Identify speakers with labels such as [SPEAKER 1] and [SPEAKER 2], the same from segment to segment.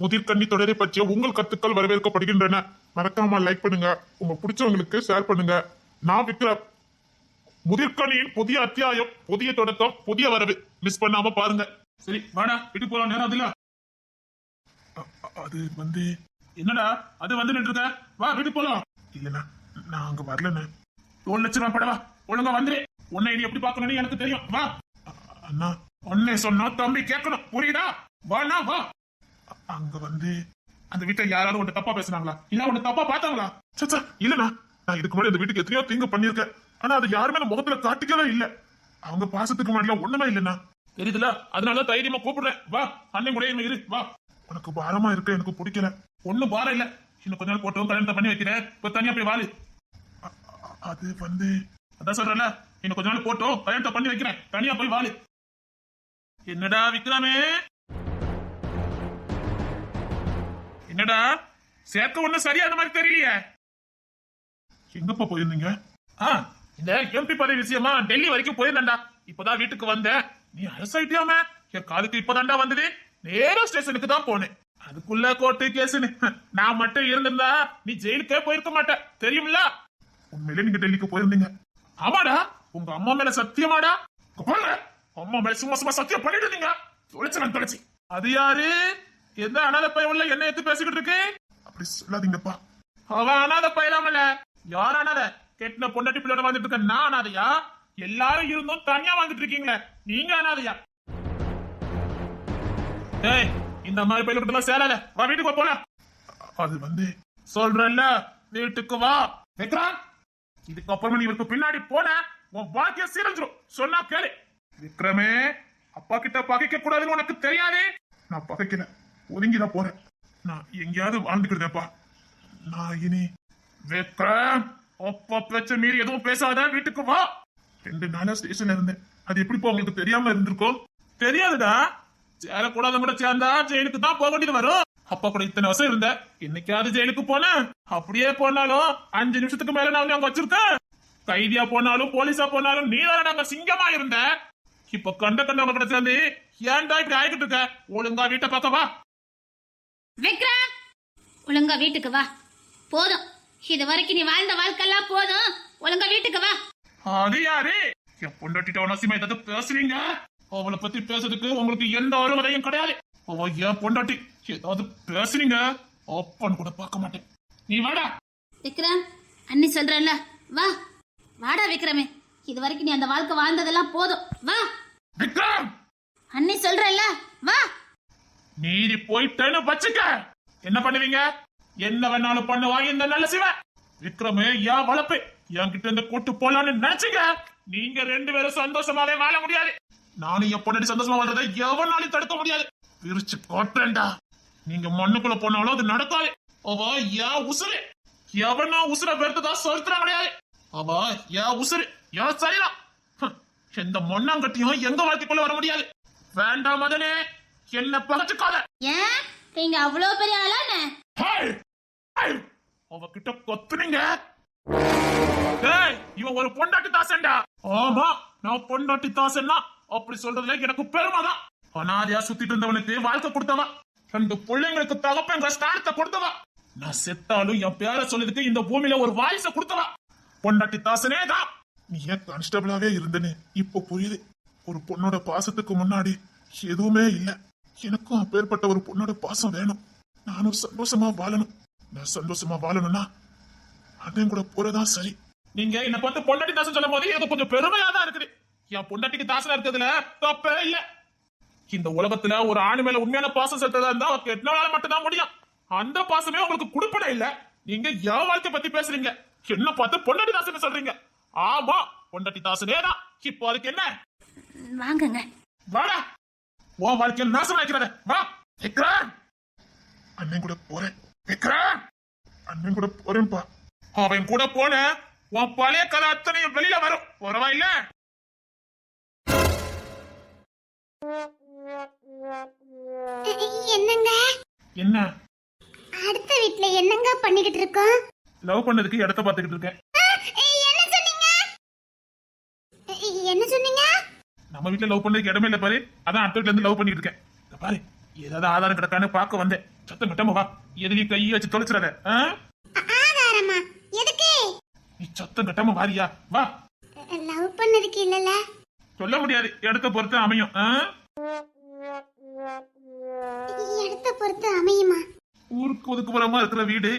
[SPEAKER 1] முதிர்கன்னி தொடரை பற்றிய உங்கள் கருத்துக்கள் வரவேற்கப்படுகின்றன. மறக்காம லைக் பண்ணுங்க, உங்க பிடிச்சவங்களுக்கு ஷேர் பண்ணுங்க. நான் விக்ரம். முதிர்கனியின் புதிய அத்தியாயம், புதிய தொடக்கம், புதிய வரவு. மிஸ் பண்ணாம பாருங்க. சரி வாடா, வீட்டுக்கு போலாம். நேரம் அதுல அது வந்து என்னடா அது வந்து நின்றுக்க. வா வீட்டுக்கு போலாம். இல்லண்ணா, நான் அங்க வரலண்ணே. 1 லட்சம் ரூபாய் படவா, ஒழுங்கா வந்துரு. உன்னை நீ எப்படி பாக்கணும்னு எனக்கு தெரியும். வா அண்ணா. உன்னை சொன்னா தம்பி கேட்கணும், புரியுதா? வாண்ணா வா. அங்க வந்து அந்த வீட்டை யாராவது ஒன்று தப்பா பேசுனாங்களா, இல்ல ஒண்ணு தப்பா பார்த்தாங்களா? சச்சா இல்லண்ணா, நான் இதுக்கு முன்னாடி இந்த வீட்டுக்கு எத்தனையோ தீங்கு பண்ணிருக்கேன். ஆனா அது யாருமே முகத்துல காட்டிக்கவே இல்ல. அவங்க பாசத்துக்கு முன்னாடி ஒண்ணுமே இல்லைண்ணா. தெரியுதுல, அதனால தைரியமா கூப்பிடுறேன். வா அண்ணன் கூட இரு. வா. உனக்கு பாரமா இருக்க எனக்கு பிடிக்கல. ஒண்ணும் பாரம் இல்ல, இன்னும் கொஞ்ச நாள் போட்டு கல்யாணத்தை பண்ணி வைக்கிறேன். இப்ப தனியா போய் வாழு. அது வந்து அதான் சொல்றேன்ல, இன்னும் கொஞ்ச நாள் போட்டோம் கல்யாணத்தை பண்ணி வைக்கிறேன். தனியா போய் வாழு. என்னடா விக்ரமே, என்னடா சேர்க்க ஒண்ணும் சரியான மாதிரி தெரியலையே. எங்கப்பா போயிருந்தீங்க? இந்த எம்பி பதவி விஷயமா டெல்லி வரைக்கும் போயிருந்தா. இப்பதான் வீட்டுக்கு வந்தேன். நீ அரசாயிட்டியாமே. என் காலுக்கு இப்பதான்டா வந்தது. நேரா ஸ்டேஷனுக்கு தான் போனேன். அதுக்குள்ள கோர்ட்டு கேஸ்னு நான் மட்டும் இருந்திருந்தா நீ ஜெயிலுக்கே போயிருக்க மாட்டேன், தெரியுமில்ல? உண்மையிலே நீங்க டெல்லிக்கு போயிருந்தீங்க? ஆமாடா. உங்க அம்மா மேல சத்தியமாடா? அம்மா மேல சும்மா சும்மா சத்தியம் பண்ணிட்டு இருந்தீங்க. தொலைச்சு அது யாரு? எந்த அனாத பையன் உள்ள என்ன எடுத்து பேசிக்கிட்டு இருக்கு? அப்படி சொல்லாதீங்கப்பா. அவன் அனாத பையலாமல. யார் அனாத? கெட்டின பொண்டாட்டி பிள்ளை வாழ்ந்துட்டு இருக்க நான் அனாதையா? எல்லாரும் இருந்தும் தனியா வாழ்ந்துட்டு இருக்கீங்களே, நீங்க அனாதையா? ஏய், இந்த மாதிரி பையன் சேராத. வா வீட்டுக்கு போல. அது வந்து சொல்றல்ல, வீட்டுக்கு வா. விக்ரம், இதுக்கப்புறமா நீ இவருக்கு பின்னாடி போன உன் வாழ்க்கைய சீரஞ்சிரும். சொன்னா கேளு. விக்ரமே, அப்பா கிட்ட பகைக்க கூடாதுன்னு உனக்கு தெரியாது. நான் பகைக்கல, ஒதுங்கிதான் போறேன். நான் எங்கேயாவது வாழ்ந்துக்கிறேன்ப்பா. நான் இனி விக்ரம், அப்பா பேச்ச மீறி எதுவும் பேசாத. வீட்டுக்கு வா. 2 நாளா ஸ்டேஷன்ல இருந்தேன். அது எப்படி உங்களுக்கு தெரியாம இருந்திருக்கோம்? தெரியாதுடா. சேரக்கூடாத கூட சேர்ந்தா ஜெயிலுக்கு தான் போக வேண்டியது வரும். அப்பா கூட இத்தனை வருஷம் இருந்த, என்னைக்காவது ஜெயிலுக்கு போனேன்? அப்படியே போனாலும் 5 நிமிஷத்துக்கு மேல நான் அங்க வச்சிருக்கேன். கைதியா போனாலும் போலீஸா போனாலும் நீ வேற நாங்க சிங்கமா இருந்த. இப்ப கண்டவங்க கூட சேர்ந்து ஏன்டா இப்படி ஆயிக்கிட்டு இருக்க? ஒழுங்கா வீட்டை பார்க்க வா.
[SPEAKER 2] விக்ரம், ஒழுங்கா வீட்டுக்கு வா. போதும், இது வரைக்கும் நீ வாழ்ந்த வாழ்க்கைலாம் போதும். ஒழுங்கா வீட்டுக்கு வா.
[SPEAKER 1] அது யாரு? என் பொண்டாட்டிட்ட அவசியமா ஏதாவது பேசுறீங்க? அவளை பத்தி பேசுறதுக்கு உங்களுக்கு எந்த அருமதையும் கிடையாது. அவ என் பொண்டாட்டி. ஏதாவது பேசுறீங்க அப்பன்னு கூட பார்க்க மாட்டேன். நீ வாடா.
[SPEAKER 2] விக்ரம், அண்ணி சொல்றேன்ல, வா. வாடா விக்ரமே, இது வரைக்கும் நீ அந்த வாழ்க்கை வாழ்ந்ததெல்லாம் போதும். வா
[SPEAKER 1] விக்ரம்,
[SPEAKER 2] அண்ணி சொல்றேன்ல, வா.
[SPEAKER 1] நீதி போயிட்டேன்னு வச்சுக்க. என்ன பண்ணுவீங்க? என்ன வேணாலும் பண்ணுவா இந்த நல்ல சிவன். விக்ரமே, ஏன் வளர்ப்பு என்கிட்ட இந்த கூட்டு போலான்னு நினைச்சுங்க. நீங்க 2 பேரும் சந்தோஷமாவே வாழ முடியாது. நானும் என் பொண்ணு சந்தோஷமா வாழ்றதை எவனாலும் தடுக்க முடியாது. பிரிச்சு காட்டுறேன்டா. நீங்க மண்ணுக்குள்ள போனாலும் அது நடக்காது. அவ ஏன் உசுறு. எவனா உசுர பெருத்துதான் சொல்லித்தர கிடையாது. அவ ஏன் உசுறு, ஏன் சரிதான். எந்த மண்ணாங்கட்டியும் எங்க வாழ்க்கைக்குள்ள வர முடியாது. வேண்டாம் மதனே, என்ன பகச்சுக்காத.
[SPEAKER 2] ஏன் நீங்க அவ்வளவு பெரிய ஆளானே?
[SPEAKER 1] அவகிட்ட கொத்துனீங்க. இவன் ஒரு பொண்டாட்டி தாசன்டா. ஆமா, நான் பொண்டாட்டி தாசன்னா அப்படி சொல்றதுல எனக்கு பெருமைதான். அனாதையா சுத்திட்டு இருந்தவனுக்கு வாழ்க்கை கொடுத்தவா. 2 பிள்ளைங்களுக்கு தகப்பங்க ஸ்தானத்தை கொடுத்தவா. நான் செத்தாலும் என் பேரை சொல்லிருக்கு இந்த பூமியில ஒரு வாரிசை கொடுத்தவா. பொண்டாட்டி தாசனே தான். நீ ஏன் கான்ஸ்டபிளாவே இருந்தனே இப்போ புரியுது. ஒரு பொண்ணோட பாசத்துக்கு முன்னாடி எதுவுமே இல்ல. எனக்கும் அப்பேற்பட்ட ஒரு பொண்ணோட பாசம் வேணும். நானும் சந்தோஷமா வாழணும். நான் சந்தோஷமா வாழணும்னா அண்ணன் கூட போறதான் சரி. நீங்க என்ன பார்த்து பொண்டாட்டி தாசன் சொல்லும் போது எனக்கு கொஞ்சம் பெருமையா தான் இருக்குது. என் பொண்டாட்டிக்கு தாசனா இருக்கிறதுல தப்பே இல்ல. இந்த உலகத்துல ஒரு ஆணு மேல உண்மையான பாசம் செலுத்ததா இருந்தா என்னால மட்டும்தான் முடியும். அந்த பாசமே உங்களுக்கு குடுப்பட இல்ல. நீங்க என் வாழ்க்கை பத்தி பேசுறீங்க, என்ன பார்த்து பொண்டாட்டி தாசன் சொல்றீங்க. ஆமா, பொண்டாட்டி தாசனே தான். இப்போ அதுக்கு என்ன?
[SPEAKER 2] வாங்குங்க.
[SPEAKER 1] வாடா, உன் வாழ்க்கையை நாசம் ஆக்கிறத. வா விக்ரம். அண்ணன் கூட போறேன். விக்ரம், அண்ணன் கூட போறேன்பா. அவன் கூட போன உன் பழைய கதை அத்தனையும் வெளியில வரும். பரவாயில்ல.
[SPEAKER 3] என்னங்க?
[SPEAKER 1] என்ன?
[SPEAKER 3] அடுத்த வீட்ல என்னங்க பண்ணிக்கிட்டு இருக்கோம்?
[SPEAKER 1] லவ் பண்ணதுக்கு இடத்த பாத்துக்கிட்டு இருக்கேன்.
[SPEAKER 3] என்ன சொன்னீங்க? என்ன சொன்னீங்க?
[SPEAKER 1] நம்ம வீட்டுல லவ் பண்ணதுக்கு இடமே இல்ல பாரு. அதான் அடுத்த வீட்ல இருந்து லவ் பண்ணிட்டு இருக்கேன். பாரு, ஏதாவது ஆதாரம் கிடக்கான்னு பார்க்க வந்தேன். சத்தம் கட்டாம வா. எதுலயும் கையை வச்சு தொலைச்சிடாத.
[SPEAKER 3] ஆதாரமா? எதுக்கு?
[SPEAKER 1] நீ சத்தம் கட்டாம வாரியா? வா.
[SPEAKER 3] லவ் பண்ணதுக்கு இல்லல.
[SPEAKER 1] சொல்ல முடியாது, இடத்த பொறுத்து அமையும்.
[SPEAKER 3] இடத்த பொறுத்து அமையுமா?
[SPEAKER 1] ஊருக்கு ஒதுக்குப்புறமா இருக்கிற வீடு,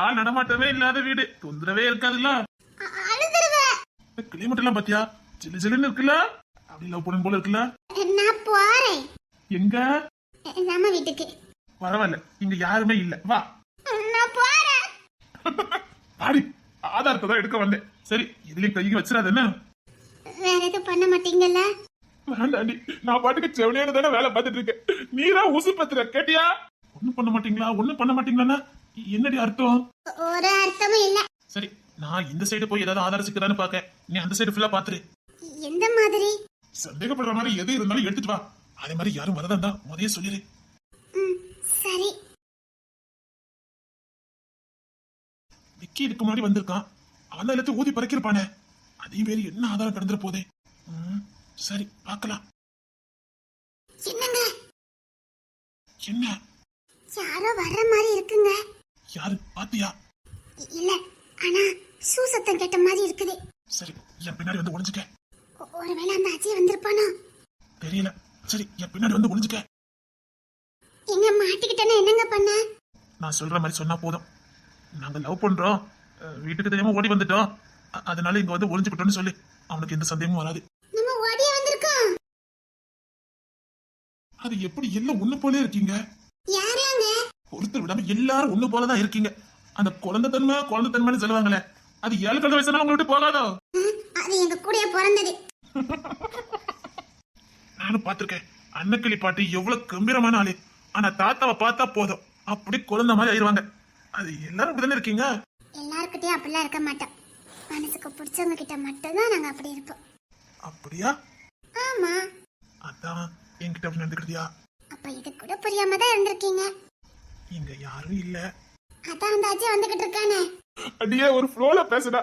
[SPEAKER 1] ஆள் நடமாட்டமே இல்லாத வீடு, தொந்தரவே இருக்காதுல்ல.
[SPEAKER 3] அழுதுருவ.
[SPEAKER 1] கிளைமேட் எல்லாம் பாத்தியா, சிலு சிலுன்னு இருக்குல்ல. அப்படி லவ் பண்ண போல இருக்குல்ல.
[SPEAKER 3] நான் போறேன்.
[SPEAKER 1] எங்க?
[SPEAKER 3] நம்ம வீட்டுக்கு.
[SPEAKER 1] பரவாயில்ல, இங்க யாருமே இல்ல. வா.
[SPEAKER 3] நான் போறேன்.
[SPEAKER 1] ஆடி, ஆதாரத்தை தான் எடுக்க வந்தேன். சரி, இதுலயும் கைக்கு வச்சிடாத என்ன?
[SPEAKER 3] வேற எதுவும் பண்ண மாட்டீங்கல்ல?
[SPEAKER 1] வேண்டாண்டி, நான் பாட்டுக்கு செவனேன்னு தானே வேலை பார்த்துட்டு இருக்கேன். நீரா உசு பத்துற கேட்டியா? ஒண்ணும் பண்ண மாட்டீங்களா? ஒண்ணும் பண்ண மாட்டீங்களா? என்னடி அர்த்தம்?
[SPEAKER 3] ஒரு அர்த்தமும் இல்ல.
[SPEAKER 1] சரி, நான் இந்த சைடு போய் ஏதாவது ஆதாரம் சிக்குதான்னு பாக்க, நீ அந்த சைடு ஃபுல்லா பாத்துரு.
[SPEAKER 3] எந்த மாதிரி?
[SPEAKER 1] சந்தேகப்படுற மாதிரி எது இருந்தாலும் எடுத்துட்டு வா. அதே மாதிரி யாரும் வரதா இருந்தா முதைய சொல்லிடு.
[SPEAKER 3] சரி.
[SPEAKER 1] விக்கி இதுக்கு முன்னாடி வந்திருக்கான். அவன் எல்லாத்தையும் ஊதி பறக்கிருப்பானே. அதே மாதிரி என்ன ஆதாரம் கடந்துற போதே. சரி, பார்க்கலாம்.
[SPEAKER 3] என்னங்க?
[SPEAKER 1] என்ன?
[SPEAKER 3] யாரோ வர்ற மாதிரி இருக்குங்க.
[SPEAKER 1] யாரு பாத்தியா?
[SPEAKER 3] இல்ல, ஆனா ஷூ சத்தம் கேட்ட மாதிரி இருக்குது.
[SPEAKER 1] சரி, என் பின்னாடி வந்து ஒளிஞ்சுக்க.
[SPEAKER 3] ஒருவேளை அந்த அஜய் வந்திருப்பானோ?
[SPEAKER 1] தெரியல. சரி, என் பின்னாடி வந்து ஒளிஞ்சுக்க.
[SPEAKER 3] எங்க மாட்டிக்கிட்டேன்னா என்னங்க பண்ண?
[SPEAKER 1] நான் சொல்ற மாதிரி சொன்னா போதும். நாங்க லவ் பண்றோம், வீட்டுக்கு தெரியாம ஓடி வந்துட்டோம், அதனால இங்க வந்து ஒளிஞ்சுக்கிட்டோம்னு சொல்லி அவனுக்கு எந்த சந்தேகமும் வராது.
[SPEAKER 3] நம்ம ஓடியே வந்திருக்கோம்.
[SPEAKER 1] அது எப்படி எல்லாம் ஒண்ணு போலே இருக்கீங்க?
[SPEAKER 3] யாராங்க?
[SPEAKER 1] ஒருத்தர் விடாம எல்லாரும் ஒண்ணு போலதான் இருக்கீங்க. அந்த குழந்தை தன்மைன்னு சொல்லுவாங்களே, அது 7 கழுத வயசுனா உங்களை விட்டு போகாதோ?
[SPEAKER 3] அது எங்க கூடயே பிறந்தது.
[SPEAKER 1] நானும் பாத்திருக்கேன். அன்னக்கிளி பாட்டி எவ்வளவு கம்பீரமான ஆளு. ஆனா தாத்தாவை பார்த்தா போதும், அப்படி குழந்தை மாதிரி ஆயிருவாங்க. அது எல்லாரும் அப்படிதானே இருக்கீங்க?
[SPEAKER 3] எல்லார்கிட்டயும் அப்படிலாம் இருக்க மாட்டோம். மனசுக்கு பிடிச்சவங்க கிட்ட மட்டும்தான் நாங்க அப்படி இருப்போம்.
[SPEAKER 1] அப்படியா?
[SPEAKER 3] ஆமா.
[SPEAKER 1] அதான் என்கிட்ட அப்படி நடந்துக்கிட்டியா?
[SPEAKER 3] அப்ப இது கூட புரியாம தான் இருந்திருக்கீங்க.
[SPEAKER 1] இங்க யாரும் இல்ல.
[SPEAKER 3] அதான் அந்த அஜய் வந்துகிட்டு இருக்கானே.
[SPEAKER 1] அடியே ஒரு ஃப்ளோல பேசுடா,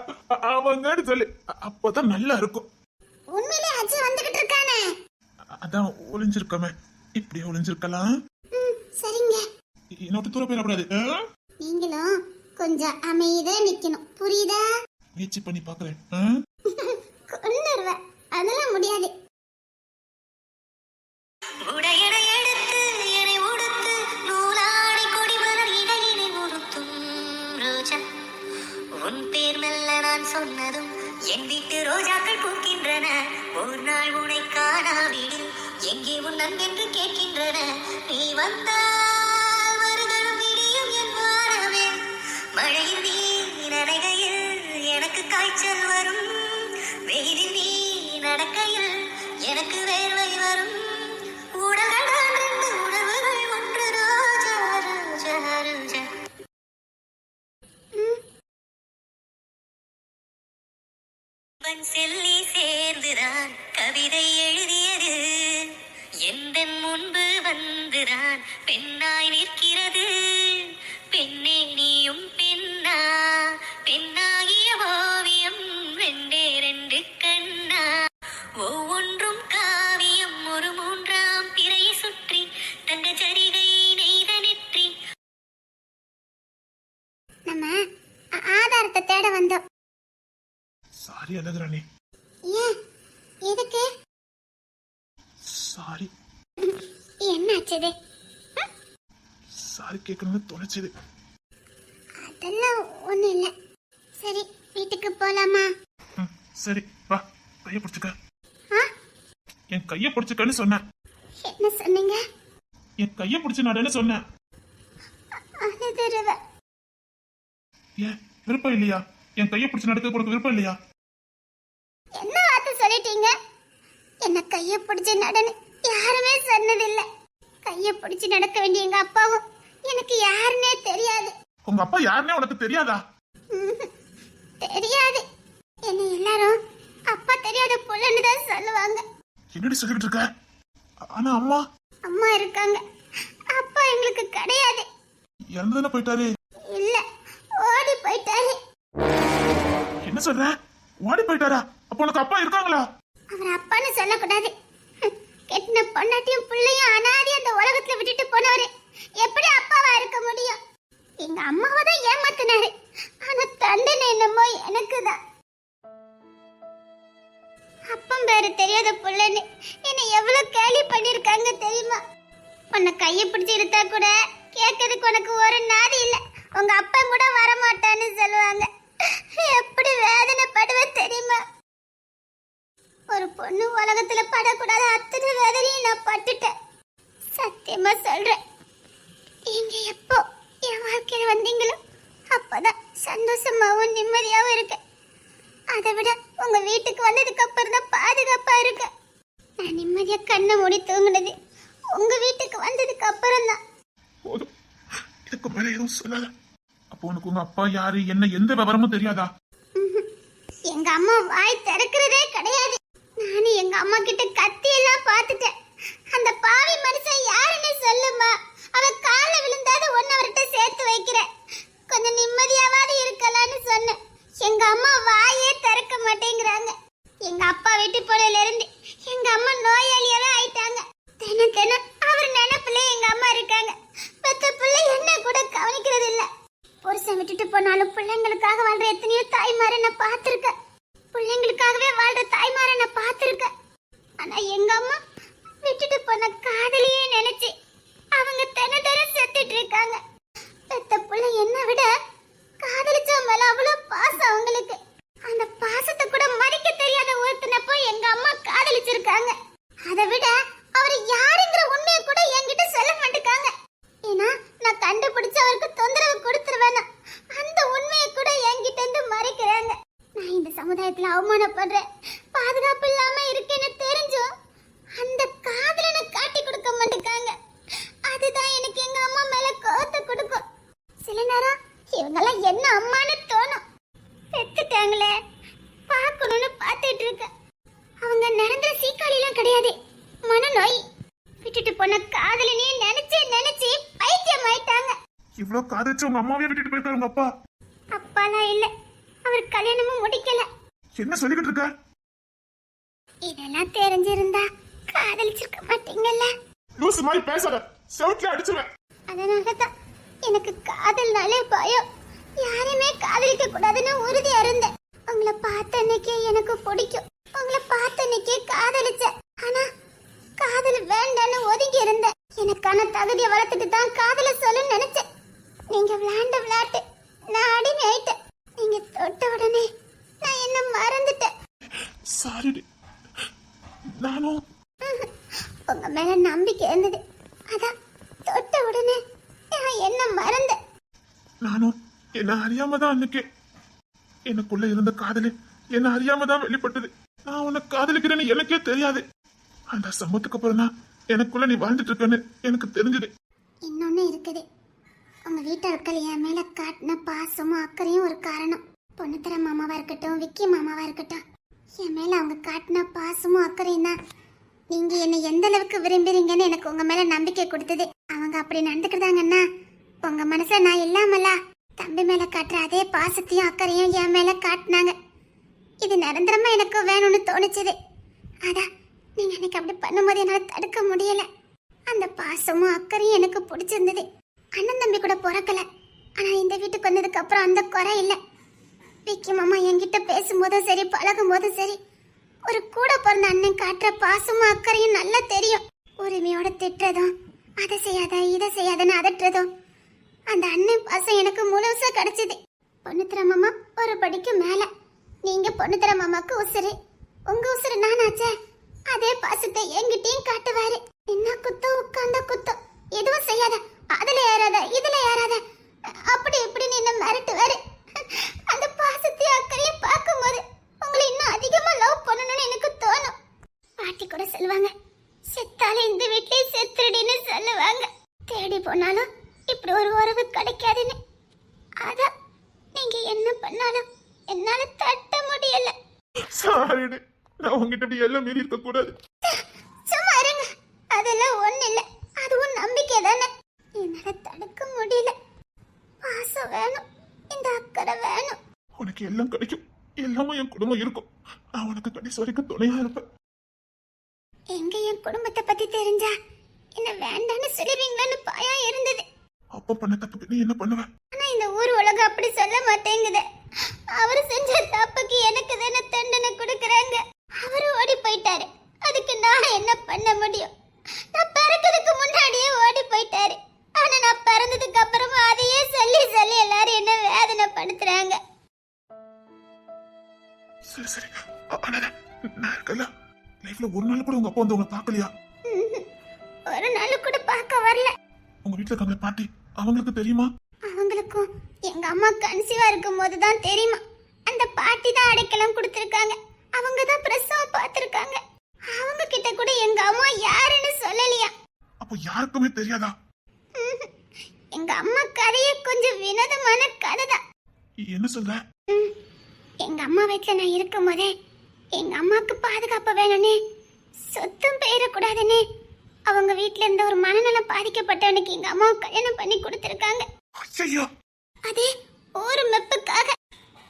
[SPEAKER 1] அவங்கன்னு சொல்லு, அப்பதான் நல்லா இருக்கும்.
[SPEAKER 3] உண்மையிலே அஜய் வந்துகிட்டு இருக்கானே.
[SPEAKER 1] அதான் ஒளிஞ்சிருக்கோமே, இப்படியே ஒளிஞ்சிருக்கலாம்.
[SPEAKER 3] சரிங்க.
[SPEAKER 1] என்னோட தூர போயிடக்கூடாது.
[SPEAKER 3] நீங்களும் கொஞ்சம் அமைதியா நிக்கணும், புரியுதா?
[SPEAKER 1] முயற்சி பண்ணி பாக்குறேன்.
[SPEAKER 3] கொன்னுருவ, அதெல்லாம் முடியாது.
[SPEAKER 4] உடையடை எடுத்து என்னை உடுத்து நூலாடை கொடிமலர் இடையினை உடுத்தும் ரோஜா, உன் பேர் மெல்ல நான் சொன்னதும் என் வீட்டு ரோஜாக்கள் பூக்கின்றன. ஒரு நாள் உன்னை காணாவிடில் எங்கே உன் நண்பென்று கேட்கின்றன. நீ வந்தால் வருகளும் விடியும் என் வாரமே. மழையில் நீ நனைகையில் எனக்கு காய்ச்சல் வரும். வெயிலில் நீ நடக்கையில் எனக்கு வேர்வை வரும். செல்லி சேர்ந்துதான் கவிதை எழுதியது. எந்த முன்பு வந்துதான் பெண்ணாய் நிற்கிறது. பெண்ணே நீயும் பெண்ணா, பெண்ணாகிய ஓவியம் ரெண்டே ரெண்டு கண்ணா. ஒவ்வொன்றும் காவியம் ஒரு மூன்றாம் பிறையை சுற்றி தங்க ஜரிகை நெய்த நெற்றி.
[SPEAKER 3] நம்ம ஆதாரத்தை தேட வந்தோம்.
[SPEAKER 1] சாரி அழகுராணி.
[SPEAKER 3] ஏன்? எதுக்கு?
[SPEAKER 1] சாரி.
[SPEAKER 3] என்னாச்சது?
[SPEAKER 1] சாரி கேட்கணும்னு தோணுச்சுது.
[SPEAKER 3] அதெல்லாம் ஒண்ணு இல்ல. சரி, வீட்டுக்கு போலாமா?
[SPEAKER 1] சரி வா, கைய பிடிச்சுக்க. என் கைய பிடிச்சுக்கன்னு சொன்னேன்.
[SPEAKER 3] என்ன சொன்னீங்க?
[SPEAKER 1] என் கைய பிடிச்சு நடன்னு சொன்னேன்.
[SPEAKER 3] அழுதுருவ.
[SPEAKER 1] ஏன் விருப்பம் இல்லையா? என் கைய பிடிச்சு நடக்க கொடுக்க விருப்பம் இல்லையா?
[SPEAKER 3] என்ன வார்த்தை சொல்லிட்டீங்க? என்ன கைய பிடிச்சு நடன்னு யாருமே சொன்னதில்ல. கைய பிடிச்சு நடக்க வேண்டிய எங்க அப்பாவும் எனக்கு யாருன்னே தெரியாது.
[SPEAKER 1] உங்க அப்பா யாருன்னே உனக்கு தெரியாதா?
[SPEAKER 3] தெரியாது. என்ன எல்லாரும் அப்பா தெரியாத புள்ளன்னு தான் சொல்லுவாங்க.
[SPEAKER 1] என்னடி சொல்லிட்டு இருக்க? ஆனா அம்மா
[SPEAKER 3] அம்மா இருக்காங்க, அப்பா எங்களுக்கு கிடையாது.
[SPEAKER 1] இறந்துதானே போயிட்டாரு?
[SPEAKER 3] இல்ல, ஓடி போயிட்டாரு.
[SPEAKER 1] என்ன சொல்ற? ஓடி போயிட்டாரா? அப்ப உனக்கு அப்பா இருக்காங்களா?
[SPEAKER 3] அவர் அப்பான்னு சொல்லக்கூடாது. கெட்டின பொண்டாட்டியும் பிள்ளையும் அனாதி அந்த உலகத்துல விட்டுட்டு போனவரு எப்படி அப்பாவா இருக்க முடியும்? எங்க அம்மாவை தான் ஏமாத்தினாரு. ஆனா தண்டனை என்னமோ எனக்கு தான். அப்பம் பேரு தெரியாத புள்ளன்னு என்னை எவ்வளவு கேலி பண்ணிருக்காங்க தெரியுமா? உன்னை கையை பிடிச்சி இழுத்தா கூட கேட்கறதுக்கு உனக்கு ஒரு நாதி இல்ல, உங்க அப்பன் கூட வரமாட்டான்னு சொல்லுவாங்க. எப்படி வேதனைப்படுவேன் தெரியுமா? ஒரு பொண்ணு உலகத்துல படக்கூடாத அத்தனை வேதனையும் நான் பட்டுட்டேன். சத்தியமா சொல்றேன், நீங்க எப்போ என் வாழ்க்கையில வந்தீங்களோ அப்பதான் சந்தோஷமாவும் நிம்மதியாவும் இருக்கு. அதை விட உங்க வீட்டுக்கு வந்ததுக்கு அப்புறம் தான் பாதுகாப்பா இருக்கு. நான் நிம்மதியா கண்ணை மூடி தூங்குனது உங்க வீட்டுக்கு வந்ததுக்கு அப்புறம் தான்.
[SPEAKER 1] போதும், இதுக்கு மேல எதுவும் சொல்லாத. அப்போ உனக்கு உங்க அப்பா யாரு என்ன எந்த விவரமும் தெரியாதா?
[SPEAKER 3] எங்க அம்மா வாய் திறக்கிறதே கிடையாது. நானும் எங்க அம்மா கிட்ட கத்தி எல்லாம் பார்த்துட்டேன். அந்த பாவி மனுஷன் யாருன்னு சொல்லுமா? அவ கால விழுந்தாத ஒன்னு அவர்கிட்ட சேர்த்து வைக்கிறேன், கொஞ்சம் நிம்மதியாவது இருக்கலாம்னு சொன்னேன். எங்க அம்மா வாயே திறக்க மாட்டேங்கிறாங்க. எங்க அப்பா வெட்டி போனதுல இருந்து எங்க அம்மா நோயாளியாவே ஆயிட்டாங்க. தினம் தினம் அவர் நினைப்புல எங்க அம்மா இருக்காங்க. பெத்த பிள்ளை என்ன கூட கவனிக்கிறது இல்ல. புருஷன் விட்டுட்டு போனாலும் பிள்ளைங்களுக்காக வாழ்ற எத்தனையோ தாய்மாரை நான் பார்த்திருக்கேன். பிள்ளைங்களுக்காகவே வாழ்ற தாய்மாரை நான் பார்த்திருக்கேன். ஆனா எங்க அம்மா விட்டுட்டு போன காதலியே நினைச்சு அவங்க தினம் செத்துட்டு இருக்காங்க. பெத்த பிள்ளை என்ன விட காதலிச்ச மேல அவ்வளவு பாசம் அவங்களுக்கு. அந்த பாசத்தை கூட மறைக்க தெரியாத ஒருத்தனை போய் எங்க அம்மா காதலிச்சிருக்காங்க. அதை விட அவர் யாருங்கிற உண்மையை கூட என்கிட்ட சொல்ல மாட்டேங்காங்க. ஏன்னா நான் கண்டுபிடிச்சு அவருக்கு தொந்தரவு கொடுத்துருவேன். அந்த உண்மையை கூட என்கிட்ட இருந்து மறைக்கிறாங்க. நான் இந்த சமுதாயத்துல அவமானப்படுறேன், பாதுகாப்பு இல்லாம இருக்கேன்னு தெரிஞ்சும் அந்த காதலனை காட்டி கொடுக்க மாட்டேங்காங்க. அதுதான் எனக்கு எங்க அம்மா மேல கோவத்தை கொடுக்கும். சில நேரம் இவங்கெல்லாம் என்ன அம்மான்னு தோணும். பெத்துட்டாங்களே பார்க்கணும்னு பார்த்துட்டு இருக்க. அவங்க நிரந்தர சீக்காளிலாம் கிடையாது, மனநோய். விட்டுட்டு போன காதலினே நினைச்சு நினைச்சு பைத்தியம் ஆயிட்டாங்க.
[SPEAKER 1] இவ்வளவு காதலிச்சு உங்க அம்மாவே விட்டுட்டு போயிருக்காரு உங்க அப்பா?
[SPEAKER 3] அப்பாலாம் இல்ல, அவர் கல்யாணமும் முடிக்கல.
[SPEAKER 1] என்ன சொல்லிக்கிட்டு இருக்க?
[SPEAKER 3] இதெல்லாம் தெரிஞ்சிருந்தா காதலிச்சிருக்க மாட்டீங்கல்ல.
[SPEAKER 1] லூசு மாதிரி பேசாத, செவுட்ல அடிச்சுவேன்.
[SPEAKER 3] அதனாலதான் எனக்கு காதல்னாலே பயம். யாரையுமே காதலிக்க கூடாதுன்னு உறுதியா இருந்தேன். உங்களை பார்த்த அன்னைக்கே எனக்கு பிடிக்கும், உங்களை பார்த்த அன்னைக்கே காதலிச்சேன். ஆனா காதல் வேண்டான்னு ஒதுங்கி இருந்தேன். எனக்கான தகுதியை வளர்த்துட்டு தான் காதல சொல்லுன்னு நினைச்சேன். நீங்க விளையாண்ட விளையாட்டு நான் அடிமை ஆயிட்டேன். நீங்க தொட்ட உடனே நான் என்ன மறந்துட்டேன்.
[SPEAKER 1] சாரி, நானும்
[SPEAKER 3] உங்க மேல நம்பிக்கை இருந்தது, அதான் தொட்ட உடனே நான் என்ன மறந்தேன்.
[SPEAKER 1] நானும் என்ன அறியாம தான் அன்னைக்கு எனக்குள்ள இருந்த காதலு என்ன அறியாம தான் வெளிப்பட்டது. நான் உன்னை காதலிக்கிறேன்னு எனக்கே தெரியாது. அந்த சம்பவத்துக்கு அப்புறம் தான் எனக்குள்ள நீ வாழ்ந்துட்டு இருக்கன்னு எனக்கு தெரிஞ்சது.
[SPEAKER 3] இன்னொன்னு இருக்குது, உங்க வீட்டாட்கள் என் மேல காட்டின பாசமும் அக்கறையும் ஒரு காரணம். பொண்ணுத்தர மாமாவா இருக்கட்டும், விக்கி மாமாவா இருக்கட்டும், என் மேல அவங்க காட்டின பாசமும் அக்கறையும் தான் நீங்க என்னை எந்த அளவுக்கு விரும்புறீங்கன்னு எனக்கு உங்க மேல நம்பிக்கை கொடுத்தது. அவங்க அப்படி நடந்துக்கிட்டாங்கன்னா உங்க மனசுல நான் இல்லாமல தம்பி மேல காட்டுற அதே பாசத்தையும் அக்கறையும் என் மேல காட்டினாங்க. இது நிரந்தரமா எனக்கு வேணும்னு தோணுச்சுது. அதான் நீங்க எனக்கு அப்படி பண்ணும்போது என்னால தடுக்க முடியல. அந்த பாசமும் அக்கறையும் எனக்கு பிடிச்சிருந்தது. அண்ணன் தம்பி கூட பிறக்கல, ஆனா இந்த வீட்டுக்கு வந்ததுக்கு அப்புறம் அந்த குறை இல்லை. விக்கி மாமா என்கிட்ட பேசும்போதும் சரி பழகும் போதும் சரி ஒரு கூட பிறந்த அண்ணன் காட்டுற பாசமும் அக்கறையும் நல்லா தெரியும். உரிமையோட திட்டுறதும் அதை செய்யாத இதை செய்யாதன்னு அதட்டுறதும் அந்த அண்ணன் பாசம் எனக்கு முழுசா கிடைச்சது. பொண்ணுத்தர மாமா ஒரு படிக்கு மேல, நீங்க பொண்ணுத்தர மாமாக்கு உசுறு, உங்க உசுறு நானாச்சே. அதே பாசத்தை என்கிட்டயும் காட்டுவாரு. என்ன குத்தம் உட்கார்ந்த குத்தம், எதுவும் செய்யாத, அதுல ஏறாத இதுல ஏறாத, அப்படி இப்படின்னு என்ன மிரட்டுவாரு. அந்த பாசத்தை அக்கறையும் பார்க்கும்போது உங்களை இன்னும் அதிகமா லவ் பண்ணணும்னு எனக்கு தோணும். பாட்டி கூட சொல்லுவாங்க, செத்தாலே இந்த வீட்லயே செத்துடுன்னு சொல்லுவாங்க. தேடி போனாலும் இப்படி ஒரு உறவு கிடைக்காதுன்னு. அதான் நீங்க என்ன பண்ணாலும் என்னால தட்ட முடியல.
[SPEAKER 1] சாரி, நான் உங்ககிட்ட இப்படி எல்லாம் மீறி இருக்க கூடாது.
[SPEAKER 3] சும்மா இருங்க, அதெல்லாம் ஒண்ணு இல்ல, அதுவும் நம்பிக்கை தானே. என்னால தடுக்க முடியல. பாசம் வேணும், இந்த அக்கறை வேணும்.
[SPEAKER 1] உனக்கு எல்லாம் கிடைக்கும், எல்லாமே என் குடும்பம் இருக்கும். நான் உனக்கு கடைசி வரைக்கும் துணையா இருப்பேன்.
[SPEAKER 3] எங்க என் குடும்பத்தை பத்தி தெரிஞ்சா என்ன வேண்டான்னு சொல்லுவீங்களான்னு பயம் இருந்தது.
[SPEAKER 1] அப்ப பண்ண தப்புக்கு நீ என்ன பண்ணுவ?
[SPEAKER 3] ஆனா இந்த ஊர் உலகம் அப்படி சொல்ல மாட்டேங்குது. அவரு செஞ்ச தப்புக்கு எனக்கு தானே தண்டனை கொடுக்கறாங்க. அவரு ஓடி போயிட்டாரு, அதுக்கு நான் என்ன பண்ண முடியும்? நான் பிறக்கிறதுக்கு முன்னாடியே ஓடி போயிட்டாரு. ஆனா நான் பிறந்ததுக்கு அப்புறமா அதையே சொல்லி சொல்லி எல்லாரும் என்ன வேதனைப்படுத்துறாங்க.
[SPEAKER 1] சரி சரி, அண்ணா நான் இருக்கல. லைஃப்ல ஒரு நாள் கூட உங்க அப்பா வந்து உங்களை பார்க்கலையா?
[SPEAKER 3] ஒரு நாள் கூட பார்க்க வரல.
[SPEAKER 1] உங்க வீட்டுல இருக்காங்க பாட்டி, அவங்களுக்கு தெரியுமா?
[SPEAKER 3] அவங்களுக்கும் எங்க அம்மா கன்சீவா இருக்கும் போதுதான் தெரியுமா. அந்த பாட்டி தான் அடைக்கலம் கொடுத்திருக்காங்க. அவங்க தான் பிரசவம் பார்த்திருக்காங்க. அவங்க கிட்ட கூட எங்க அம்மா யாருன்னு சொல்லலையா.
[SPEAKER 1] அப்போ யாருக்குமே தெரியாதா?
[SPEAKER 3] எங்க அம்மா கதையே கொஞ்சம் வினோதமான கதை தான்.
[SPEAKER 1] என்ன சொல்ற?
[SPEAKER 3] எங்க அம்மா வீட்டுல நான் இருக்கும் போதே எங்க அம்மாக்கு பாதுகாப்பு வேணும்னு, சொத்தும் பெயரக்கூடாதுன்னு அவங்க வீட்டுல இருந்த ஒரு மனநலம் பாதிக்கப்பட்டவனுக்கு எங்க அம்மாவை கல்யாணம் பண்ணி கொடுத்திருக்காங்க.
[SPEAKER 1] ஐயோ,
[SPEAKER 3] அதே ஒரு மெப்புக்காக.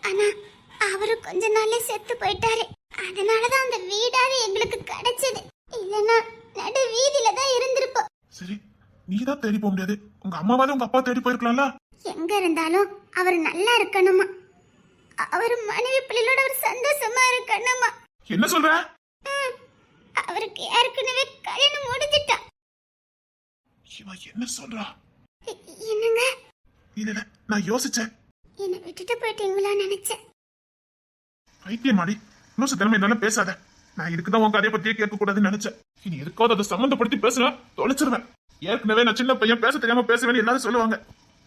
[SPEAKER 3] ஆனா அவரு கொஞ்ச நாள்ல செத்து போயிட்டாரு. அதனாலதான் அந்த வீடாவே எங்களுக்கு கிடைச்சது. இல்லன்னா நடு வீதியில தான் இருந்திருப்போம்.
[SPEAKER 1] சரி, நீதான் தேடி போக முடியாது, உங்க அம்மாவாவது உங்க அப்பா தேடி போயிருக்கலாம்ல.
[SPEAKER 3] எங்க இருந்தாலும் அவர் நல்லா இருக்கணுமா, அவர் மனைவி பிள்ளைகளோட ஒரு சந்தோஷமா இருக்கணுமா.
[SPEAKER 1] என்ன சொல்ற?
[SPEAKER 3] அவருக்கு ஏற்கனவே கல்யாணம் முடிஞ்சிட்டா.
[SPEAKER 1] இவ என்ன சொல்றா?
[SPEAKER 3] என்னங்க?
[SPEAKER 1] இல்ல நான் யோசிச்சேன்.
[SPEAKER 3] என்ன விட்டுட்டு போயிட்டீங்களா நினைச்சேன்.
[SPEAKER 1] பைத்தியமாடி, இன்னும் திறமை என்னால பேசாத. நான் இதுக்குதான் உங்க கதையை பத்தியே கேட்க கூடாதுன்னு நினைச்சேன். இனி எதுக்காவது அதை சம்பந்தப்படுத்தி பேசுவேன், தொலைச்சிருவேன். ஏற்கனவே நான் சின்ன பையன், பேச தெரியாம பேசுவேன்னு எல்லாரும் சொல்லுவாங்க.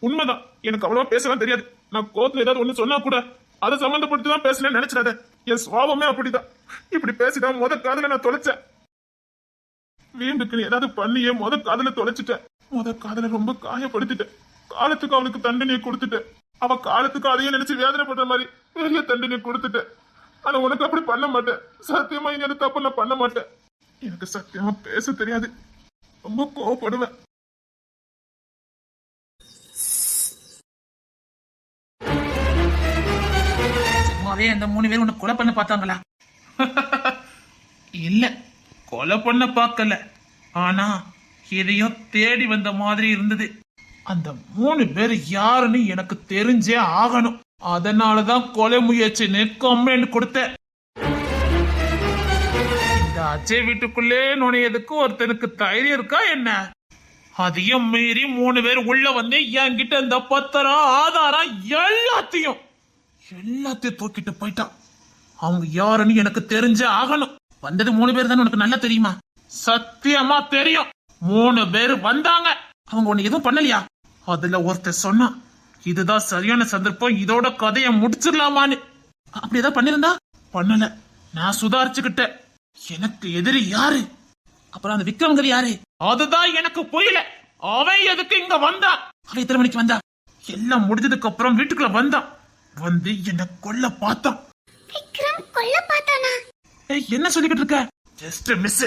[SPEAKER 1] உண்மைதான், எனக்கு அவ்வளவா பேசலாம் தெரியாது. நான் கோத்துல ஏதாவது ஒண்ணு சொன்னா கூட அதை சம்பந்தப்படுத்தி தான் பேசலன்னு நினைச்சிடாத. என் சுவாபமே அப்படிதான். இப்படி பேசிதான் முத காதல நான் தொலைச்சேன். வீண்டுக்கு ஏதாவது பண்ணியே முத காதல தொலைச்சிட்டேன். முத காதல ரொம்ப காயப்படுத்திட்டேன். காலத்துக்கு அவளுக்கு தண்டனையை கொடுத்துட்டேன். அவ காலத்துக்கு அதையே நினைச்சு வேதனைப்படுற மாதிரி பெரிய தண்டனையை கொடுத்துட்டேன். ஆனா உனக்கு அப்படி பண்ண மாட்டேன். சத்தியமா இங்க அந்த தப்பு நான் பண்ண மாட்டேன். எனக்கு சத்தியமா பேச தெரியாது. ரொம்ப கோவப்படுவேன்.
[SPEAKER 5] சும்மாவே அந்த 3 பேர் உன்னை கொலை பண்ண பார்த்தாங்களா? இல்ல, கொலை பண்ண பார்க்கல. ஆனா எதையும் தேடி வந்த மாதிரி இருந்தது. அந்த 3 பேர் யாருன்னு எனக்கு தெரிஞ்சே ஆகணும். அதனாலதான் கொலை முயற்சின்னு கம்ப்ளைண்ட் கொடுத்தேன். இந்த அஜய் வீட்டுக்குள்ளே நுழையதுக்கு ஒருத்தனுக்கு தைரியம் இருக்கா என்ன? அதையும் மீறி 3 பேர் உள்ள வந்து என்கிட்ட இந்த பத்திரம், ஆதாரம் எல்லாத்தையும் தூக்கிட்டு போயிட்டான். அவங்க யாருன்னு எனக்கு தெரிஞ்சே ஆகணும். வந்தது 3 பேர் தான் உனக்கு நல்லா தெரியுமா? சத்தியமா தெரியும். 3 பேர் வந்தாங்க. அவங்க உன்னை எதுவும் பண்ணலையா? அதுல ஒருத்தர் சொன்னா, இதுதான் சரியான சந்தர்ப்பம், இதோட கதையை முடிச்சிடலாமான்னு. அப்படி ஏதாவது பண்ணிருந்தா? பண்ணல. நான் சுதாரிச்சுக்கிட்டேன். எனக்கு எதிரி யாரு? அப்புறம் அந்த விக்ரம்கர் யாரு? அதுதான் எனக்கு புரியல. அவன் எதுக்கு இங்க வந்தான்? அவன் எத்தனை மணிக்கு வந்தா? எல்லாம் முடிஞ்சதுக்கு அப்புறம் வீட்டுக்குள்ள வந்தான். வந்து என்ன கொல்ல பார்த்தான்.
[SPEAKER 3] விக்ரம் கொல்ல பார்த்தானா?
[SPEAKER 5] என்ன சொல்லிக்கிட்டு இருக்க? Just miss.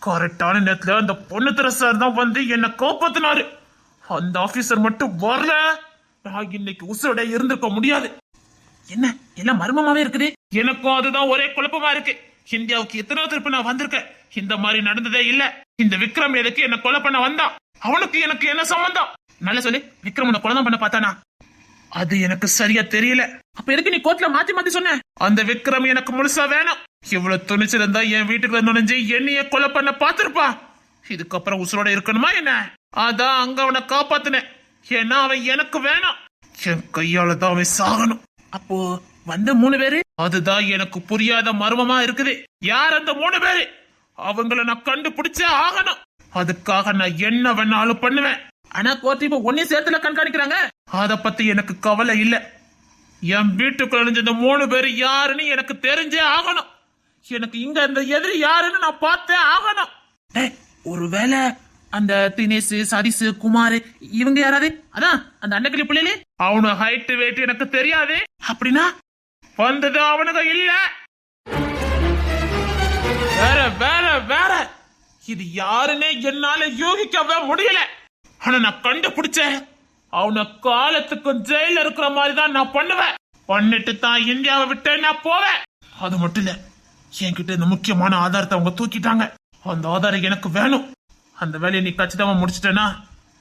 [SPEAKER 5] கரெக்டான நேரத்துல அந்த பொண்ணு சார் தான் வந்து என்ன காப்பாத்தினாரு. அந்த ஆபீசர் மட்டும் வரல, நான் இன்னைக்கு உசுரோட இருந்திருக்க முடியாது. என்ன எல்லாம் மர்மமாவே இருக்குது. எனக்கும் அதுதான் ஒரே குழப்பமா இருக்கு. இந்தியாவுக்கு எத்தனை திருப்பி நான் வந்திருக்கேன், இந்த மாதிரி நடந்ததே இல்ல. இந்த விக்ரம் எதுக்கு என்ன கொலை பண்ண வந்தான்? அவனுக்கு எனக்கு என்ன சம்பந்தம்? நல்ல சொல்லி, விக்ரம் உன்னை கொலை பண்ண பார்த்தானா? அது எனக்கு சரியா தெரியல. அப்ப எதுக்கு நீ கோர்ட்ல மாத்தி மாத்தி சொன்ன? அந்த விக்ரம் எனக்கு முழுசா வேணும். இவ்வளவு துணிச்சிருந்தா என் வீட்டுக்குள்ள நுழைஞ்சு என்னைய கொலை பண்ண பார்த்திருப்பா. இதுக்கப்புறம் உசுரோட இருக்கணுமா என்ன? அதான் அங்க அவனை காப்பாத்தினேன். ஏன்னா அவன் எனக்கு வேணும். என் கையால தான் அவன் சாகணும். அப்போ வந்த 3 பேரு, அதுதான் எனக்கு புரியாத மர்மமா இருக்குது. யார் அந்த 3 பேரு? அவங்கள நான் கண்டுபிடிச்சே ஆகணும். அதுக்காக நான் என்ன வேணாலும் பண்ணுவேன். ஆனா கோர்ட் இப்ப ஒன்னே சேர்த்துல கண்காணிக்கிறாங்க. அத பத்தி எனக்கு கவலை இல்ல. என் வீட்டுக்குள்ள நுழைஞ்ச இந்த 3 பேரு யாருன்னு எனக்கு தெரிஞ்சே ஆகணும். எனக்கு இங்க இந்த எதிரி யாருன்னு நான் பார்த்தே ஆகணும். ஒருவேளை அந்த தினேஷ், சதீஷ், குமார் இவங்க யாராவது? அதான் அந்த அண்ணக்கிளி பிள்ளைலே. அவனு ஹைட் வெயிட் எனக்கு தெரியாது. அப்படின்னா வந்தது அவனுக்கு இல்ல. வேற வேற வேற இது யாருன்னே என்னால யோகிக்கவே முடியல. ஆனா நான் கண்டுபிடிச்சேன். அவனை காலத்துக்கும் ஜெயில இருக்கிற மாதிரி தான் நான் பண்ணுவேன். பண்ணிட்டு தான் இந்தியாவை விட்டு நான் போவேன். அது மட்டும் இல்ல, என்கிட்ட இந்த முக்கியமான ஆதாரத்தை அவங்க தூக்கிட்டாங்க. அந்த ஆதாரம் எனக்கு வேணும். அந்த வேலையை நீ கச்சிதமா முடிச்சிட்டேன்னா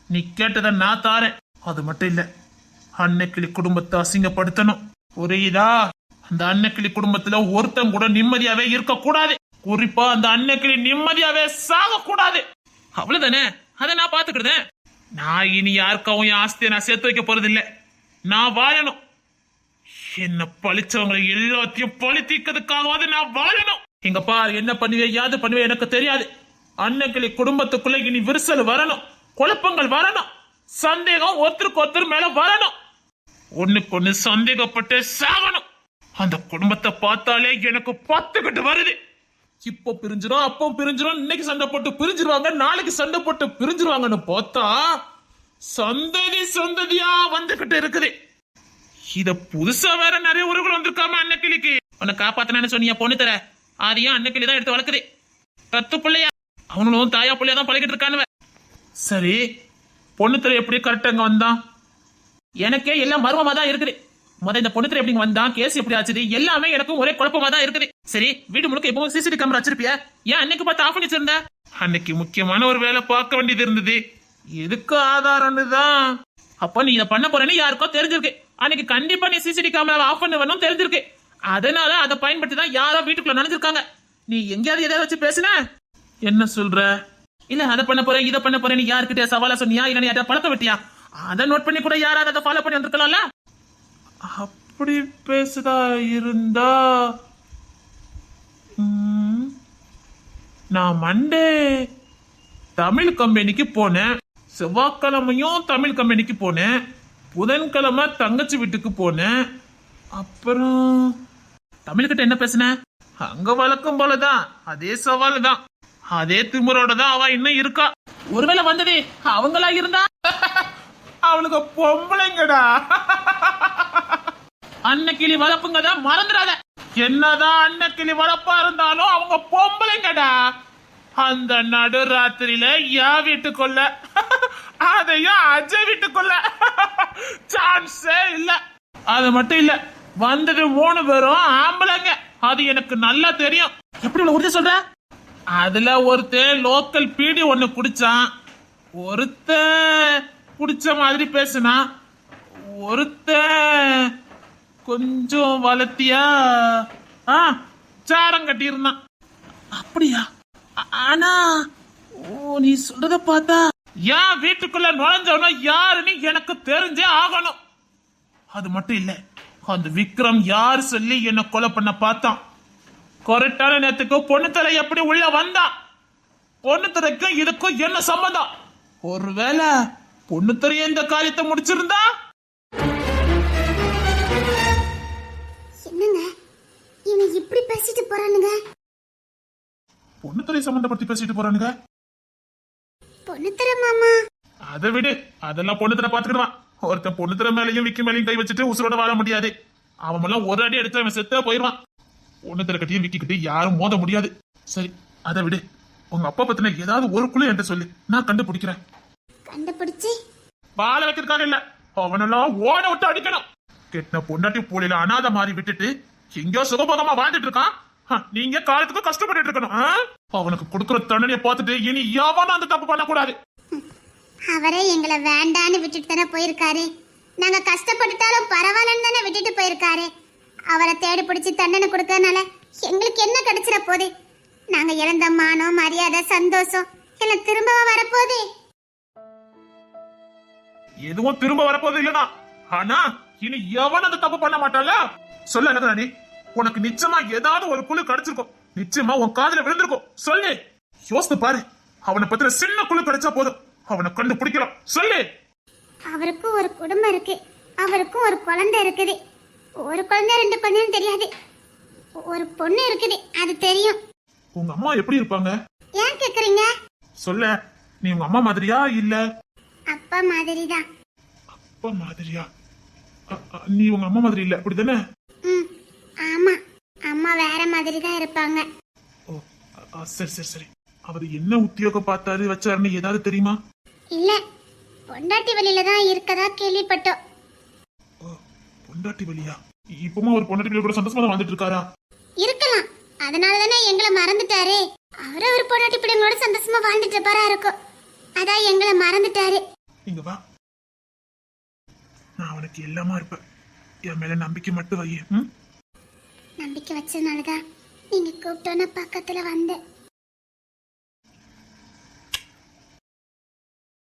[SPEAKER 5] நீ கேட்டதை நான் தாரேன். அது மட்டும் இல்ல, அன்னைக்கிளி குடும்பத்தை அசிங்கப்படுத்தணும், புரியுதா? அந்த அன்னைக்கிளி குடும்பத்துல ஒருத்தன் கூட நிம்மதியாவே இருக்க கூடாது. குறிப்பா அந்த அன்னைக்கிளி நிம்மதியாவே சாக கூடாது. அவ்வளவுதானே, அதை நான் பாத்துக்கிட்டேன். நான் இனி யாருக்காவும் என் ஆஸ்தியை நான் சேர்த்து வைக்க போறது இல்ல. நான் வாழணும். என்ன பழிச்சவங்களை எல்லாத்தையும் பழி தீர்க்கிறதுக்காகவாது நான் வாழணும். இங்க பாரு, என்ன பண்ணுவே யாது பண்ணுவே எனக்கு தெரியாது. அன்னைக்கிளி குடும்பத்துக்குள்ள இனி விரிசல் வரணும், குழப்பங்கள் வரணும், சந்தேகம் ஒருத்தருக்கு ஒருத்தர் மேல வரணும், ஒண்ணுக்கு ஒண்ணு சந்தேகப்பட்டு சாகணும். அந்த குடும்பத்தை பார்த்தாலே எனக்கு பத்துக்கிட்டு வருது. இப்போ பிரிஞ்சிரும், அப்போ பிரிஞ்சிரும், இன்னைக்கு சண்டை போட்டு பிரிஞ்சிருவாங்க, நாளைக்கு சண்டை போட்டு பிரிஞ்சிருவாங்கன்னு பார்த்தா சந்ததி சந்ததியா வந்துகிட்டு இருக்குது. இத புதுசா வேற நிறைய உறவுகள் வந்திருக்காம அன்னைக்கிளிக்கு. உன்னை காப்பாத்தினு சொன்னிய பொண்ணு தர அதையும் அன்னைக்கிளி தான் எடுத்து வளர்க்குது. தத்து பிள்ளையா அவனும் தாயா பிள்ளையா தான் பழகிட்டு இருக்கானுவ. சரி, பொண்ணு தர எப்படி கரெக்டா இங்க வந்தான்? எனக்கே எல்லாம் மர்மமா தான் இருக்குது. இந்த பொண்ணு தர எப்படி வந்தான், கேஸ் எப்படி ஆச்சுது, எல்லாமே எனக்கும் ஒரே குழப்பமா தான் இருக்குது. சரி, வீடு முழுக்க எப்பவும் சிசிடிவி கேமரா வச்சிருப்பிய, ஏன் அன்னைக்கு பார்த்து ஆஃப் பண்ணி வச்சிருந்த? அன்னைக்கு முக்கியமான ஒரு வேலை பார்க்க வேண்டியது இருந்தது. எதுக்கு ஆதாரம்னு தான். அப்ப நீ இதை பண்ண போறேன்னு யாருக்கோ தெரிஞ்சிருக்கு. அன்னைக்கு கண்டிப்பா நீ சிசிடிவி கேமரா ஆஃப் பண்ண வேணும் தெரிஞ்சிருக்கு. அதனால அதை பயன்படுத்தி தான் யாரோ வீட்டுக்குள்ள நுழைஞ்சிருக்காங்க. நீ எங்கேயாவது எதாவது வச்சு பேசுன? என்ன சொல்ற? இல்ல அதை பண்ண போறேன் இதை பண்ண போறேன் யாருக்கிட்ட சவாலா சொன்னியா, இல்ல யார்ட்ட பழக்க வெட்டியா? அதை நோட் பண்ணி கூட யாராவது அதை ஃபாலோ பண்ணி வந்திருக்கலாம்ல. அப்படி பேசுதா இருந்தா நான் மண்டே தமிழ் கம்பெனிக்கு போனேன், செவ்வாய்க்கிழமையும் தமிழ் கம்பெனிக்கு போனேன், புதன்கிழமை தங்கச்சி வீட்டுக்கு போனேன். அப்புறம் தமிழ்கிட்ட என்ன பேசுன? அங்க வழக்கம் போலதான், அதே சவால் தான், அதே திமுறோட தான் அவ இன்னும் இருக்கா. ஒருவேளை வந்தது அவங்களா இருந்தா அவளுக்கு பொம்பளைங்கடா. அன்னைக்கிளி வளர்ப்புங்க தான், மறந்துடாத. என்னதான் அன்னைக்கிளி வளர்ப்பா இருந்தாலும் அவங்க பொம்பளைங்கடா. அந்த நடுராத்திரியில யா வீட்டுக்குள்ள அதையும் அஜய் வீட்டுக்குள்ள சான்ஸே இல்ல. அது மட்டும் இல்ல, வந்தது 3 பேரும் ஆம்பளைங்க, அது எனக்கு நல்லா தெரியும். எப்படி உறுதி சொல்ற? அதுல ஒருத்தன் லோக்கல் பீடி ஒண்ணு குடிச்சான், ஒருத்தன் குடிச்ச மாதிரி பேசுனா, ஒருத்தன் கொஞ்சம் வளர்த்தியா சாரம் கட்டி இருந்தான். அப்படியா? ஆனா நீ சொல்றத பார்த்தா ஏன் வீட்டுக்குள்ள நுழைஞ்சவன யாருன்னு எனக்கு தெரிஞ்சே ஆகணும். அது மட்டும் இல்ல, அந்த விக்ரம் யாரு சொல்லி என்ன கொலை பண்ண பார்த்தான். கரெக்டான நேரத்துக்கு பொண்ணு தலை எப்படி உள்ள வந்தான். பொண்ணு தரைக்கும் இதுக்கும் என்ன சம்பந்தம்? ஒருவேளை பொண்ணு தரைய இந்த காரியத்தை முடிச்சிருந்தா?
[SPEAKER 3] என்னங்க இவன் இப்படி பேசிட்டு போறானுங்க?
[SPEAKER 5] பொண்ணு தலை சம்பந்தப்பட்டு பேசிட்டு போறானுங்க.
[SPEAKER 3] பொண்ணு தர மாமா
[SPEAKER 5] அதை விடு, அதெல்லாம் பொண்ணு தர பாத்துக்கிடுவான். ஒருத்தன் பொண்ணு தர மேலையும் விக்கி மேலையும் கை வச்சுட்டு உசுரோட வாழ முடியாது. அவன் எல்லாம் ஒரு அடி எடுத்து அவன் செத்தா போயிடுவான். பொண்ணு தர கட்டியும் விக்கிக்கிட்டு யாரும் மோத முடியாது. சரி, அதை விடு. உங்க அப்பா பத்தின ஏதாவது ஒரு குழு என்கிட்ட சொல்லு, நான் கண்டுபிடிக்கிறேன்.
[SPEAKER 3] கண்டுபிடிச்சு
[SPEAKER 5] வாழ வைக்கிறதுக்காக இல்ல, அவனெல்லாம் ஓட விட்டு அடிக்கணும். கெட்ட பொண்டாட்டி போலில அனாதை மாறி விட்டுட்டு எங்கயோ சுகபோகமா வாழ்ந்துட்டு இருக்கான். நீங்க காலத்துக்கு கஷ்டப்பட்டு இருக்கணும். அவனுக்கு கொடுக்குற தண்டனையை பார்த்துட்டு இனி எவனும் அந்த தப்பு பண்ணக்கூடாது.
[SPEAKER 3] அவரே எங்களை வேண்டான்னு விட்டுட்டு தானே போயிருக்காரு. நாங்க கஷ்டப்பட்டுட்டாலும் பரவாயில்லன்னு தானே விட்டுட்டு போயிருக்காரு. அவரை தேடி பிடிச்சி தண்டனை கொடுக்கறதுனால எங்களுக்கு என்ன கிடைச்சிட போகுது? நாங்க இழந்த மானம் மரியாதை சந்தோஷம் எல்லாம் திரும்பவா வரப்போகுது?
[SPEAKER 5] எதுவும் திரும்ப வரப்போது இல்லனா. ஆனா இனி எவன் அந்த தப்பு பண்ண மாட்டால. சொல்ல எனக்கு உனக்கு நிச்சயமா ஏதாவது ஒரு குழு கிடைச்சிருக்கும். நிச்சயமா உன் காதுல விழுந்திருக்கும். சொல்லு, யோசித்து பாரு. அவனை பத்தின சின்ன குழு கிடைச்சா போதும், அவனை கண்டு பிடிக்கலாம். சொல்லு.
[SPEAKER 3] அவருக்கும் ஒரு குடும்பம் இருக்கு, அவருக்கும் ஒரு குழந்தை இருக்குது. ஒரு குழந்தை 2 குழந்தைன்னு தெரியாது, ஒரு பொண்ணு இருக்குது அது தெரியும்.
[SPEAKER 5] உங்க அம்மா எப்படி இருப்பாங்க?
[SPEAKER 3] ஏன் கேக்குறீங்க?
[SPEAKER 5] சொல்ல, நீ உங்க அம்மா மாதிரியா இல்ல
[SPEAKER 3] அப்பா மாதிரி தான்.
[SPEAKER 5] அப்பா மாதிரியா? நீ உங்க அம்மா மாதிரி இல்ல, அப்படிதானே?
[SPEAKER 3] ஆமா, அம்மா வேற மாதிரி தான் இருப்பாங்க.
[SPEAKER 5] ஓ, சரி சரி சரி. அவர் என்ன உத்தியோகம் பார்த்தாரு வச்சாருன்னு ஏதாவது தெரியுமா?
[SPEAKER 3] இல்ல, பொண்டாட்டி வழியில தான் இருக்கதா கேள்விப்பட்டோம்.
[SPEAKER 5] ஓ, பொண்டாட்டி வழியா? இப்பமா ஒரு பொண்டாட்டி வழியில கூட சந்தோஷமா தான் வாழ்ந்துட்டு இருக்காரா?
[SPEAKER 3] இருக்கலாம், அதனால தானே எங்களை மறந்துட்டாரு. அவரு ஒரு பொண்டாட்டி பிள்ளைங்களோட சந்தோஷமா வாழ்ந்துட்டு இருப்பாரா இருக்கும். அதான் எங்களை மறந்துட்டாரு.
[SPEAKER 1] இங்க வா, நான் அவனுக்கு எல்லாமா இருப்பேன். என் மேல நம்பிக்கை மட்டும் வை.
[SPEAKER 3] நம்பிக்கை வச்சதுனாலதான் நீங்க கூப்பிட்டோன்னு பக்கத்துல வந்தேன்.